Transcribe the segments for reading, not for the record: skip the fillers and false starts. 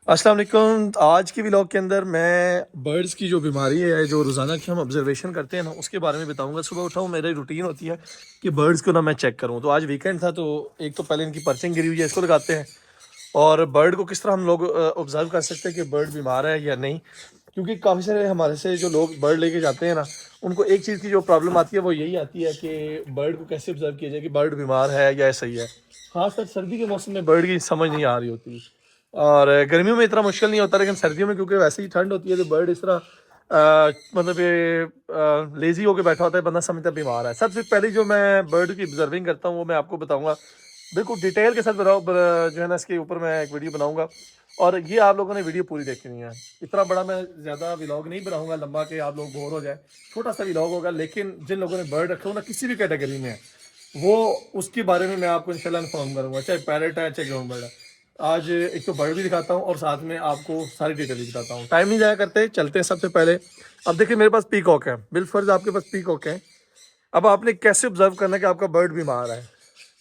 अस्सलाम वालेकुम। आज की व्लॉग के अंदर मैं बर्ड्स की जो बीमारी है जो रोज़ाना की हम ऑब्जर्वेशन करते हैं ना उसके बारे में बताऊंगा। सुबह उठा हूँ, मेरी रूटीन होती है कि बर्ड्स को ना मैं चेक करूँ। तो आज वीकेंड था तो एक तो पहले इनकी पर्चिंग गिरी हुई है, इसको लगाते हैं। और बर्ड को किस तरह हम लोग ऑब्जर्व कर सकते हैं कि बर्ड बीमार है या नहीं, क्योंकि काफ़ी सारे हमारे से जो लोग बर्ड लेके जाते हैं ना, उनको एक चीज़ की जो प्रॉब्लम आती है वो यही आती है कि बर्ड को कैसे ऑब्जर्व किया जाए कि बर्ड बीमार है या सही है। खासकर सर्दी के मौसम में बर्ड की समझ नहीं आ रही होती। और गर्मियों में इतना मुश्किल नहीं होता, लेकिन सर्दियों में क्योंकि वैसे ही ठंड होती है तो बर्ड इस तरह मतलब ये लेजी होकर बैठा होता है, बंदा समझता है बीमार है। सबसे पहले जो मैं बर्ड की ऑब्जर्विंग करता हूँ वो मैं आपको बताऊंगा, बिल्कुल डिटेल के साथ बताओ। जो है ना, इसके ऊपर मैं एक वीडियो बनाऊंगा और ये आप लोगों ने वीडियो पूरी देखनी है। इतना बड़ा मैं ज़्यादा व्लॉग नहीं बनाऊंगा लंबा कि आप लोग बोर हो जाए, छोटा सा व्लॉग होगा। लेकिन जिन लोगों ने बर्ड रखे हो ना किसी भी कैटेगरी में, वो उसके बारे में मैं आपको इंशाल्लाह इन्फॉर्म करूंगा, चाहे पैरेट है चाहे ग्राउंड बर्ड है। आज एक तो बर्ड भी दिखाता हूँ और साथ में आपको सारी डिटेल भी बताता हूँ। टाइम नहीं जाया करते, चलते हैं सबसे पहले। अब देखिए मेरे पास पीकॉक है, बिलफर्ज आपके पास पीकॉक है। अब आपने कैसे ऑब्जर्व करना है कि आपका बर्ड बीमार है।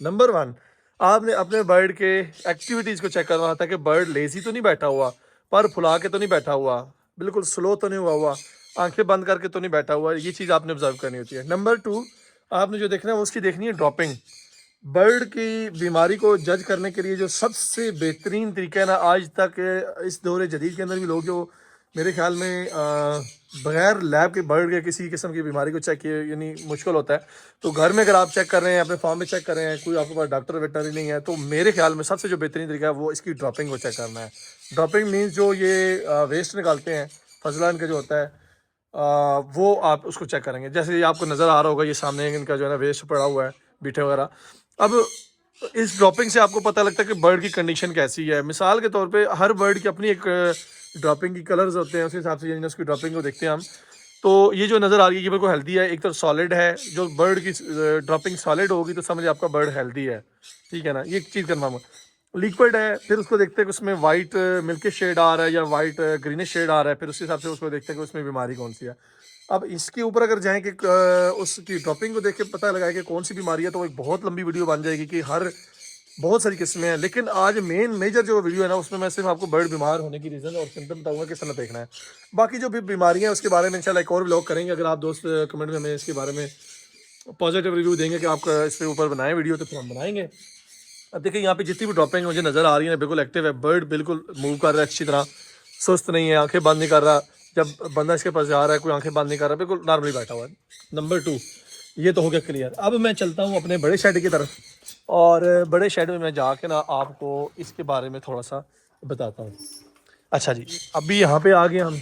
नंबर वन, आपने अपने बर्ड के एक्टिविटीज़ को चेक करना था कि बर्ड लेजी तो नहीं बैठा हुआ, पर फुला के तो नहीं बैठा हुआ, बिल्कुल स्लो तो नहीं हुआ, आंखें बंद करके तो नहीं बैठा हुआ। ये चीज़ आपने ऑब्जर्व करनी होती है। नंबर टू, आपने जो देखना है उसकी देखनी है ड्रॉपिंग। बर्ड की बीमारी को जज करने के लिए जो सबसे बेहतरीन तरीका है ना, आज तक इस दौरे जदीद के अंदर भी लोग जो मेरे ख्याल में बगैर लैब के बर्ड के किसी किस्म की बीमारी को चेक किए यानी मुश्किल होता है। तो घर में अगर आप चेक कर रहे हैं, अपने फार्म में चेक कर रहे हैं, कोई आपके पास डॉक्टर वेटनरी नहीं है, तो मेरे ख्याल में सबसे जो बेहतरीन तरीका है वो इसकी ड्रॉपिंग को चेक करना है। ड्रॉपिंग मीन्स जो ये वेस्ट निकालते हैं फजलान का जो होता है, वो आप उसको चेक करेंगे। जैसे ये आपको नज़र आ रहा होगा, ये सामने इनका जो है ना वेस्ट पड़ा हुआ है, बीठे वगैरह। अब इस ड्रॉपिंग से आपको पता लगता है कि बर्ड की कंडीशन कैसी है। मिसाल के तौर पे हर बर्ड की अपनी एक ड्रॉपिंग की कलर्स होते हैं, उस हिसाब से यानी उसकी ड्रॉपिंग को देखते हैं हम। तो ये जो नज़र आ रही है ये बिल्कुल हेल्दी है। एक तो सॉलिड है, जो बर्ड की ड्रॉपिंग सॉलिड होगी तो समझिए आपका बर्ड हेल्दी है, ठीक है ना। ये चीज़ कन्फर्म है। लिक्विड है, फिर उसको देखते हैं कि उसमें वाइट मिल्की शेड आ रहा है या वाइट ग्रीनिश शेड आ रहा है, फिर उस हिसाब से उसको देखते हैं कि उसमें बीमारी कौन सी है। अब इसके ऊपर अगर जाएँ कि उसकी ड्रॉपिंग को देख के पता लगाए कि कौन सी बीमारी है, तो एक बहुत लंबी वीडियो बन जाएगी कि हर बहुत सारी किस्में हैं। लेकिन आज मेजर जो वीडियो है ना, उसमें मैं सिर्फ आपको बर्ड बीमार होने की रीज़न और सिम्टम बताऊंगा किस तरह देखना है। बाकी जो भी बीमारियां हैं उसके बारे में इंशाल्लाह एक और व्लॉग करेंगे। अगर आप दोस्त कमेंट में हमें इसके बारे में पॉजिटिव रिव्यू देंगे कि आप इसके ऊपर बनाएं वीडियो, तो फिर हम बनाएंगे। अब देखिए यहाँ पे जितनी भी ड्रॉपिंग मुझे नज़र आ रही है बिल्कुल एक्टिव है, बर्ड बिल्कुल मूव कर रहा है अच्छी तरह, सुस्त नहीं है, आंखें बंद नहीं कर रहा। जब बंदा इसके पास जा रहा है कोई आंखें बंद नहीं कर रहा, बिल्कुल नॉर्मली बैठा हुआ है। नंबर टू, ये तो हो गया क्लियर। अब मैं चलता हूँ अपने बड़े शेड की तरफ, और बड़े शेड में मैं जाके ना आपको इसके बारे में थोड़ा सा बताता हूँ। अच्छा जी, अभी यहाँ पे आ गए हम।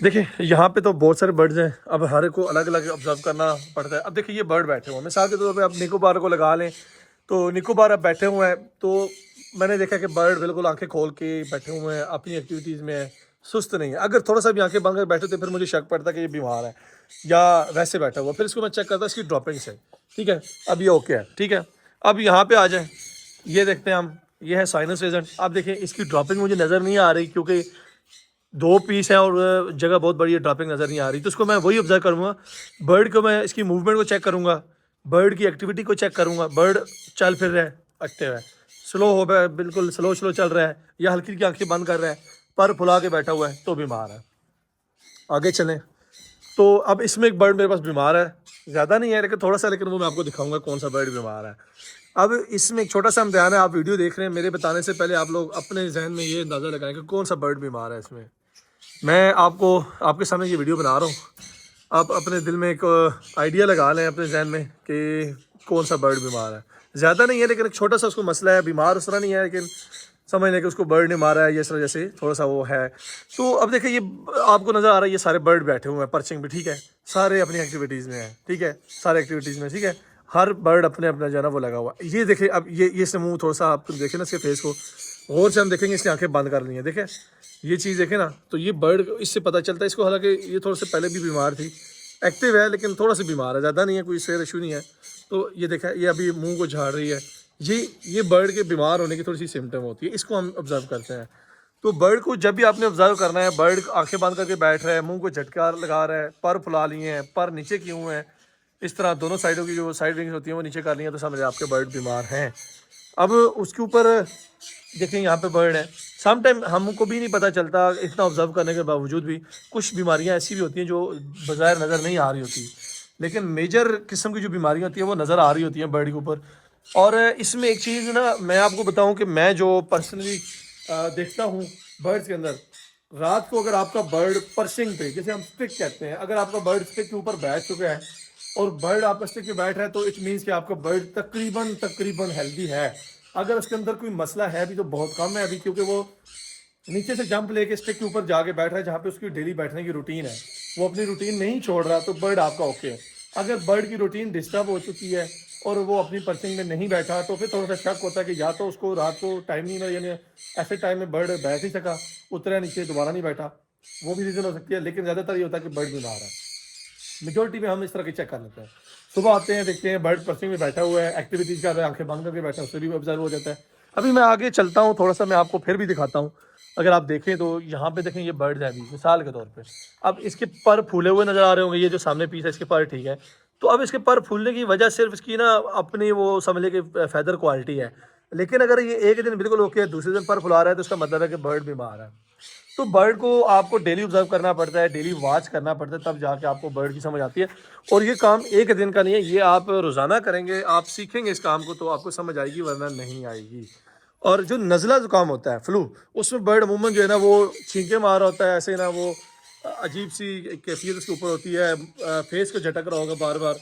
देखिए यहाँ पे तो बहुत सारे बर्ड्स हैं, अब हर एक को अलग अलग ऑब्जर्व करना पड़ता है। अब देखिए ये बर्ड बैठे हुए हैं, मिसाल के तौर पे आप निकोबार को लगा लें, तो निकोबार अब बैठे हुए हैं। तो मैंने देखा कि बर्ड बिल्कुल आंखें खोल के बैठे हुए हैं, अपनी एक्टिविटीज़ में है, सुस्त नहीं है। अगर थोड़ा सा भी आंखें बंद कर बैठे तो फिर मुझे शक पड़ता कि ये बीमार है या वैसे बैठा हुआ। फिर इसको मैं चेक करता इसकी ड्रॉपिंग से, ठीक है। अब ये ओके है, ठीक है। अब यहाँ पे आ जाए, ये देखते हैं हम, ये है साइनस रीजन। आप देखिए इसकी ड्रॉपिंग मुझे नज़र नहीं आ रही क्योंकि दो पीस है और जगह बहुत बड़ी है, ड्रॉपिंग नज़र नहीं आ रही। तो उसको मैं वही ऑब्जर्व करूँगा, बर्ड को मैं इसकी मूवमेंट को चेक करूँगा, बर्ड की एक्टिविटी को चेक करूँगा। बर्ड चल फिर रहा है, एक्टिव है, स्लो हो गया, बिल्कुल स्लो स्लो चल रहा है, या हल्की की आंखें बंद कर रहा है, पर फुला के बैठा हुआ है, तो बीमार है। आगे चलें, तो अब इसमें एक बर्ड मेरे पास बीमार है, ज़्यादा नहीं है लेकिन थोड़ा सा, लेकिन वो मैं आपको दिखाऊंगा कौन सा बर्ड बीमार है। अब इसमें एक छोटा सा इम्तिहान है, आप वीडियो देख रहे हैं, मेरे बताने से पहले आप लोग अपने जहन में ये अंदाज़ा लगाएं कि कौन सा बर्ड बीमार है। इसमें मैं आपको आपके सामने ये वीडियो बना रहा हूँ, आप अपने दिल में एक आइडिया लगा लें अपने जहन में कि कौन सा बर्ड बीमार है। ज़्यादा नहीं है लेकिन एक छोटा सा उसको मसला है, बीमार उस तरह नहीं है, लेकिन समझ लें कि उसको बर्ड ने मारा है, ये इस वजह से थोड़ा सा वो है। तो अब देखिए ये आपको नज़र आ रहा है, ये सारे बर्ड बैठे हुए हैं पर्चिंग भी, ठीक है, सारे अपनी एक्टिविटीज़ में है, ठीक है, सारे एक्टिविटीज़ में, ठीक है। हर बर्ड अपने अपना जो है ना वो लगा हुआ। ये देखिए, अब ये समूह थोड़ा सा आप देखें ना इसके फेस को गौर से, हम देखेंगे इसकी आंखें बंद कर ली हैं, देखें ये चीज़ देखें ना, तो ये बर्ड इससे पता चलता है इसको, हालांकि ये थोड़ा से पहले भी बीमार थी, एक्टिव है लेकिन थोड़ा सा बीमार है, ज़्यादा नहीं है, कोई सेर इशू नहीं है। तो ये देखा, ये अभी मुंह को झाड़ रही है, ये बर्ड के बीमार होने की थोड़ी सी सिम्टम होती है, इसको हम ऑब्जर्व करते हैं। तो बर्ड को जब भी आपने ऑब्जर्व करना है, बर्ड आंखें बंद करके बैठ रहा है, मुंह को झटका लगा रहा है, पर फुला लिए हैं, पर नीचे किए हुए हैं, इस तरह दोनों साइडों की जो साइड विंग्स होती हैं वो नीचे कर ली हैं, तो समझ आपके बर्ड बीमार हैं। अब उसके ऊपर देखें यहाँ पे बर्ड है, सम टाइम हमको भी नहीं पता चलता, इतना ऑब्जर्व करने के बावजूद भी कुछ बीमारियां ऐसी भी होती हैं जो बाज़ाहिर नज़र नहीं आ रही होती, लेकिन मेजर किस्म की जो बीमारियां होती हैं वो नज़र आ रही होती हैं बर्ड के ऊपर। और इसमें एक चीज़ ना मैं आपको बताऊं कि मैं जो पर्सनली देखता हूँ बर्ड्स के अंदर, रात को अगर आपका बर्ड पर्सिंग पे, जैसे हम स्टिक कहते हैं, अगर आपका बर्ड स्टिक के ऊपर बैठ चुका है और बर्ड आपका स्टिक पे बैठ रहा है, तो इट मीन्स कि आपका बर्ड तकरीबन तकरीबन हेल्दी है। अगर उसके अंदर कोई मसला है भी तो बहुत कम है अभी, क्योंकि वो नीचे से जंप लेके स्टिक के ऊपर जाके बैठ रहा है जहाँ पे उसकी डेली बैठने की रूटीन है, वो अपनी रूटीन नहीं छोड़ रहा, तो बर्ड आपका ओके है। अगर बर्ड की रूटीन डिस्टर्ब हो चुकी है और वो अपनी पर्चिंग में नहीं बैठा, तो फिर थोड़ा सा शक होता है कि या तो उसको रात को टाइम नहीं मिला, यानी ऐसे टाइम में बर्ड बैठ ही सका, उतरा नीचे दोबारा नहीं बैठा, वो भी रीज़न हो सकती है। लेकिन ज़्यादातर ये होता है कि बर्ड बीमार है। मेजोरिटी में हम इस तरह की चेक कर लेते हैं। सुबह आते हैं, देखते हैं बर्ड पर्सिंग में बैठा हुआ है, एक्टिविटीज़ कर रहा है, आंखें बंद करके बैठा है, उससे भी ऑब्जर्व हो जाता है। अभी मैं आगे चलता हूँ थोड़ा सा, मैं आपको फिर भी दिखाता हूँ। अगर आप देखें तो यहाँ पे देखें, ये बर्ड है अभी मिसाल के तौर पे, अब इसके पर फूले हुए नज़र आ रहे होंगे, ये जो सामने पीस है इसके पर ठीक है। तो अब इसके पर फूलने की वजह सिर्फ इसकी ना अपनी वो समझ ले कि फैदर क्वालिटी है। लेकिन अगर ये एक दिन बिल्कुल ओके है, दूसरे दिन पर फुला रहा है, तो इसका मतलब है कि बर्ड बीमार है। तो बर्ड को आपको डेली ऑब्जर्व करना पड़ता है, डेली वॉच करना पड़ता है, तब जाके आपको बर्ड की समझ आती है। और ये काम एक दिन का नहीं है, ये आप रोज़ाना करेंगे, आप सीखेंगे इस काम को तो आपको समझ आएगी, वरना नहीं आएगी। और जो नज़ला ज़ुकाम होता है, फ्लू, उसमें बर्ड अमूमन जो है ना वो छींके मार रहा होता है, ऐसे ना वो अजीब सी कैफियत उसके ऊपर होती है, फेस को झटक रहा होगा बार बार।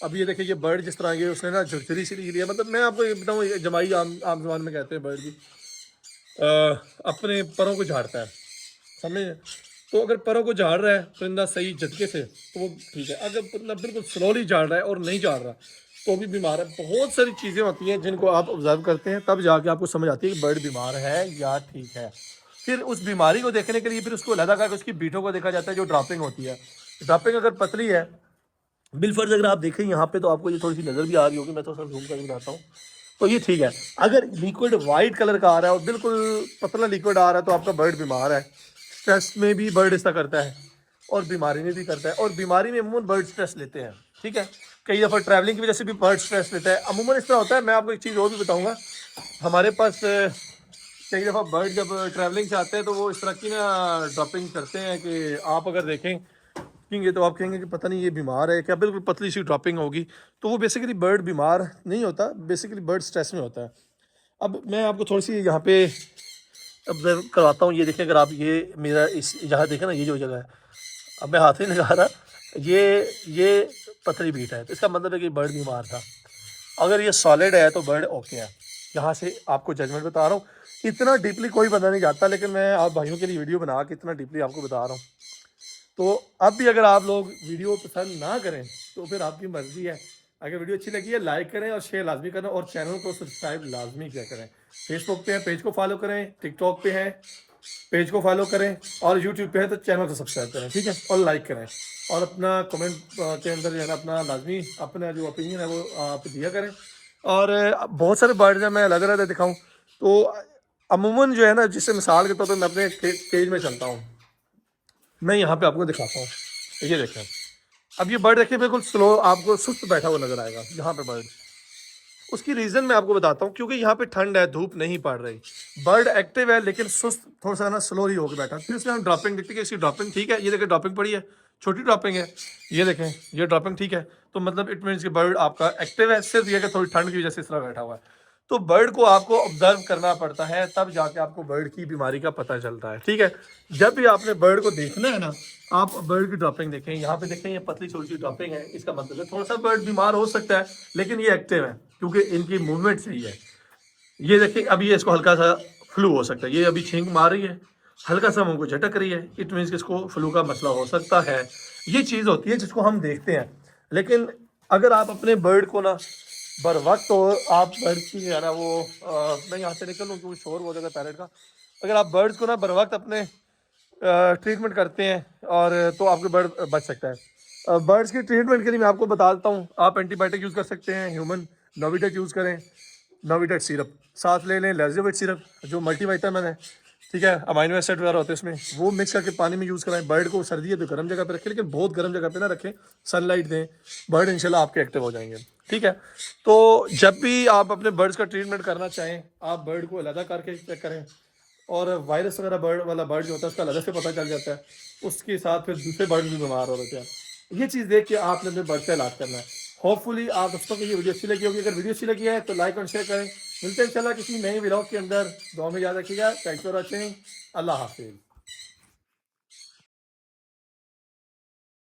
अब ये देखिए, ये बर्ड जिस तरह ये उसने ना झुरझुरी सी ली है, मतलब मैं आपको ये बताऊँ, जमाई आम आम जबान में कहते हैं बर्ड की, अपने परों को झाड़ता है, समझे। तो अगर परों को झाड़ रहा है परिंदा सही झटके से तो वो ठीक है, अगर मतलब बिल्कुल स्लोली झाड़ रहा है और नहीं झाड़ रहा तो भी बीमार है। बहुत सारी चीज़ें होती हैं जिनको आप ऑब्जर्व करते हैं, तब जाके आपको समझ आती है कि बर्ड बीमार है या ठीक है। फिर उस बीमारी को देखने के लिए फिर उसको अलग करके उसकी बीटों को देखा जाता है, जो ड्रॉपिंग होती है। ड्रॉपिंग अगर पतली है, बिलफर्ज अगर आप देखें यहाँ पे, तो आपको ये थोड़ी सी नज़र भी आ रही होगी, मैं थोड़ा सा जूम करके बताता हूँ। तो ये ठीक है। अगर लिक्विड वाइट कलर का आ रहा है और बिल्कुल पतला लिक्विड आ रहा है, तो आपका बर्ड बीमार है। स्ट्रेस में भी बर्ड ऐसा करता है और बीमारी में भी करता है, और बीमारी में अमूमन बर्ड स्ट्रेस लेते हैं, ठीक है। कई दफ़ा ट्रैवलिंग की वजह से भी बर्ड स्ट्रेस लेता है, अमूमन इस तरह होता है। मैं आपको एक चीज़ और भी बताऊँगा, हमारे पास कई दफ़ा बर्ड जब ट्रैवलिंग से आते हैं तो वो इस तरह की ना ड्रॉपिंग करते हैं कि आप अगर देखेंगे तो आप कहेंगे कि पता नहीं ये बीमार है क्या, बिल्कुल पतली सी ड्रॉपिंग होगी। तो वो बेसिकली बर्ड बीमार नहीं होता, बेसिकली बर्ड स्ट्रेस में होता है। अब मैं आपको थोड़ी सी यहाँ पे ऑब्जर्व करवाता हूँ। ये देखें, अगर आप ये मेरा इस जहाँ देखें ना, ये जो जगह है, अब मैं हाथ नहीं लगा रहा, ये पतली बीट है, तो इसका मतलब है कि बर्ड बीमार था। अगर ये सॉलिड है तो बर्ड ओके है। यहाँ से आपको जजमेंट बता रहा हूँ, इतना डीपली कोई बंदा नहीं जाता, लेकिन मैं आप भाइयों के लिए वीडियो बना के इतना डीपली आपको बता रहा हूँ। तो अब भी अगर आप लोग वीडियो पसंद ना करें तो फिर आपकी मर्ज़ी है। अगर वीडियो अच्छी लगी है, लाइक करें और शेयर लाजमी करें, और चैनल को सब्सक्राइब लाजमी किया करें। फेसबुक पे है, पेज को फॉलो करें, टिकटॉक पे है, पेज को फॉलो करें, और यूट्यूब पे है तो चैनल को सब्सक्राइब करें, ठीक है, और लाइक करें। और अपना कमेंट के अंदर जो है ना अपना लाजमी अपना जो ओपिनियन है वो आप दिया करें। और बहुत सारे बर्ड्स हैं, मैं अलग अलग दिखाऊँ तो अमूमन जो है ना, जिससे मिसाल के तौर पर मैं अपने पेज में चलता हूँ, मैं यहाँ पे आपको दिखाता हूँ। ये देखें, अब ये बर्ड देखिए बिल्कुल स्लो, आपको सुस्त बैठा हुआ नजर आएगा यहाँ पे बर्ड। उसकी रीज़न मैं आपको बताता हूँ, क्योंकि यहाँ पे ठंड है, धूप नहीं पड़ रही, बर्ड एक्टिव है लेकिन सुस्त थोड़ा सा ना स्लो ही होकर बैठा। फिर इसमें हम ड्रॉपिंग देखते हैं कि इसकी ड्रॉपिंग ठीक है, ये देखें ड्रॉपिंग पड़ी है, छोटी ड्रॉपिंग है, ये देखें ये ड्रॉपिंग ठीक है। तो मतलब इट मीन्स कि बर्ड आपका एक्टिव है, सिर्फ ये कि थोड़ी ठंड की वजह से इस तरह बैठा हुआ है। तो बर्ड को आपको ऑब्जर्व करना पड़ता है, तब जाके आपको बर्ड की बीमारी का पता चलता है, ठीक है। जब भी आपने बर्ड को देखना है ना, आप बर्ड की ड्रॉपिंग देखें, यहाँ पे देखें ये पतली छोटी सी ड्रॉपिंग है, इसका मतलब है थोड़ा सा बर्ड बीमार हो सकता है, लेकिन ये एक्टिव है क्योंकि इनकी मूवमेंट सही है। ये देखिए, अभी ये इसको हल्का सा फ्लू हो सकता है, ये अभी छींक मार रही है, हल्का सा मुंह को झटक रही है, इट मीन्स कि इसको फ्लू का मसला हो सकता है। ये चीज़ होती है जिसको हम देखते हैं। लेकिन अगर आप अपने बर्ड को ना बर वक्त, और आप बर्ड की जो है ना वो मैं यहाँ से निकल लूँ क्योंकि शोर हो जाएगा पैरेट का। अगर आप बर्ड्स को ना बर वक्त अपने ट्रीटमेंट करते हैं, और तो आपके बर्ड बच सकता है। बर्ड्स की ट्रीटमेंट के लिए मैं आपको बता देता हूँ, आप एंटीबायोटिक यूज़ कर सकते हैं, ह्यूमन नोविटेक यूज़ करें, नोविटेक सिरप साथ ले लें, लेज़ोविट सिरप जो मल्टीविटामिन है, ठीक है, अमाइनो एसिड वगैरह होते हैं इसमें, वो मिक्स करके पानी में यूज़ कराएं। बर्ड को सर्दी है तो गर्म जगह पे रखें, लेकिन बहुत गर्म जगह पे ना रखें, सनलाइट दें, बर्ड इंशाल्लाह आपके एक्टिव हो जाएंगे, ठीक है। तो जब भी आप अपने बर्ड्स का ट्रीटमेंट करना चाहें, आप बर्ड को अलग करके चेक करें। और वायरस वगैरह बर्ड जो होता है उसका अलग से पता चल जाता है, उसके साथ फिर दूसरे बर्ड भी बीमार हो रहे हैं। ये चीज़ देख के आपने अपने बर्ड का इलाज करना है। होपफुली आप दोस्तों को ये वीडियो अच्छी लगी होगी। अगर वीडियो अच्छी लगी है तो लाइक और शेयर करें। मिलते हैं इंशाल्लाह किसी नए व्लॉग के अंदर। दुआ में याद रखिएगा। Thanks for watching. अल्लाह हाफिज़।